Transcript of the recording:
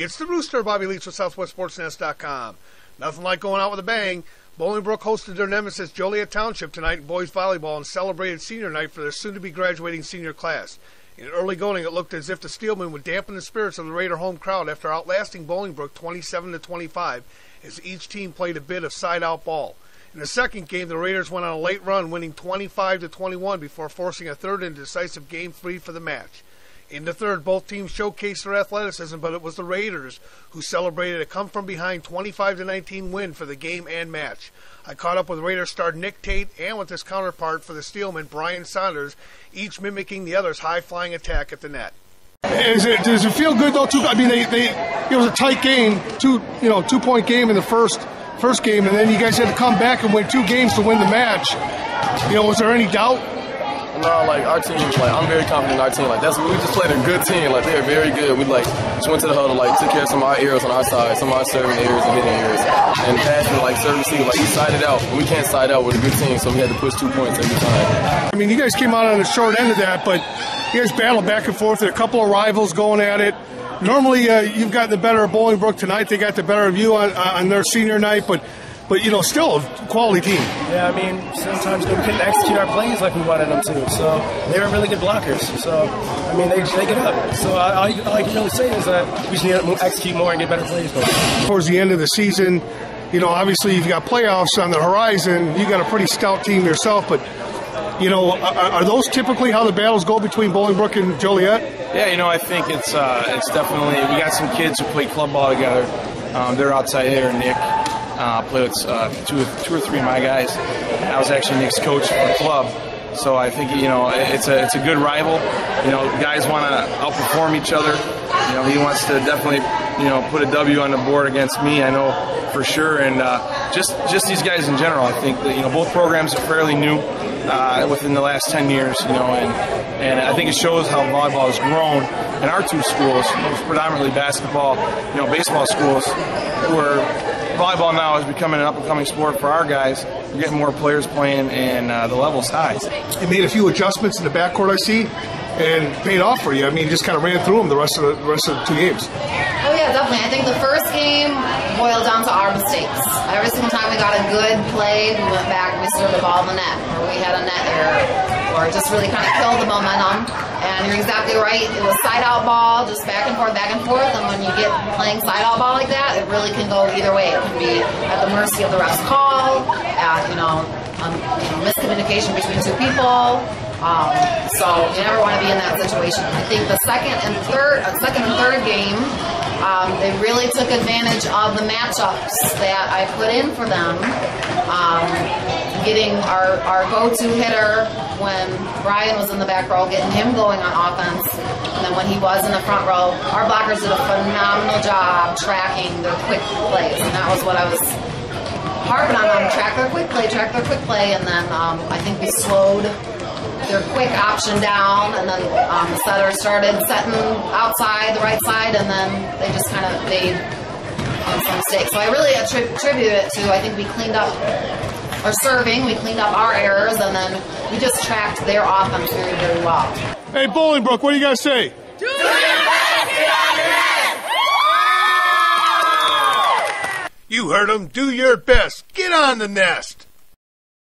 It's the Rooster, Bobby Leach with SouthwestSportsNest.com. Nothing like going out with a bang. Bolingbrook hosted their nemesis Joliet Township tonight in boys volleyball and celebrated senior night for their soon-to-be graduating senior class. In early going, it looked as if the Steelmen would dampen the spirits of the Raider home crowd after outlasting Bolingbrook 27-25 as each team played a bit of side-out ball. In the second game, the Raiders went on a late run, winning 25-21 before forcing a third and decisive game free for the match. In the third, both teams showcased their athleticism, but it was the Raiders who celebrated a come-from-behind 25-19 win for the game and match. I caught up with Raiders star Nick Tate and with his counterpart for the Steelmen, Brian Saunders, each mimicking the other's high-flying attack at the net. Does it feel good though? I mean, it was a tight game, two-point game in the first game, and then you guys had to come back and win 2 games to win the match. Was there any doubt? No, our team, I'm very confident in our team. We just played a good team. They are very good. We just went to the huddle, took care of some of our errors on our side, some of our serving errors and hitting errors, and passing serving receiver. We sided out, and we can't side out with a good team, so we had to push 2 points every time. I mean, you guys came out on the short end of that, but you guys battled back and forth. There are a couple of rivals going at it. Normally, you've gotten the better of Bolingbrook tonight. They got the better of you on their senior night, but still a quality team. Yeah, I mean, sometimes we couldn't execute our plays like we wanted them to. So they were really good blockers. So, I mean, they get up. So all I can really say is that we just need to execute more and get better plays going. Towards the end of the season, obviously you've got playoffs on the horizon. You got a pretty stout team yourself, but are those typically how the battles go between Bolingbrook and Joliet? Yeah, I think it's definitely, we got some kids who play club ball together. They're outside here, Nick. Played with two or three of my guys. I was actually Nick's coach for the club, so I think it's a good rival. Guys want to outperform each other. He wants to definitely put a W on the board against me. I know for sure, and just these guys in general. I think that both programs are fairly new within the last 10 years. And I think it shows how volleyball has grown in our 2 schools, predominantly basketball, baseball schools, where volleyball now is becoming an up-and-coming sport for our guys. We're getting more players playing, and the level's high. You made a few adjustments in the backcourt, I see, and paid off for you. I mean, just kind of ran through them the rest of the 2 games. Oh, yeah, definitely. I think the first game boiled down to our mistakes. Every single time we got a good play, we went back and we served the ball in the net, or we had a net error, or just really kind of killed the momentum. And you're exactly right. It was side-out ball, just back and forth, and when you get playing side-out ball like that, it really can go either way. It can be at the mercy of the ref's call, at, miscommunication between 2 people. So you never want to be in that situation. I think the second and third game, they really took advantage of the matchups that I put in for them. Getting our go-to hitter when Brian was in the back row, getting him going on offense. And then when he was in the front row, our blockers did a phenomenal job tracking their quick plays. And that was what I was harping on them. Track their quick play. And then I think we slowed their quick option down. And then the setter started setting outside, the right side. And then they just kind of made some mistakes. So I really attribute it to, I think we cleaned up our serving, we cleaned up our errors, and then we just tracked their offense very, very well. Hey, Bolingbrook, what do you guys say? Do your best, get on the nest! You heard him. Do your best. Get on the nest.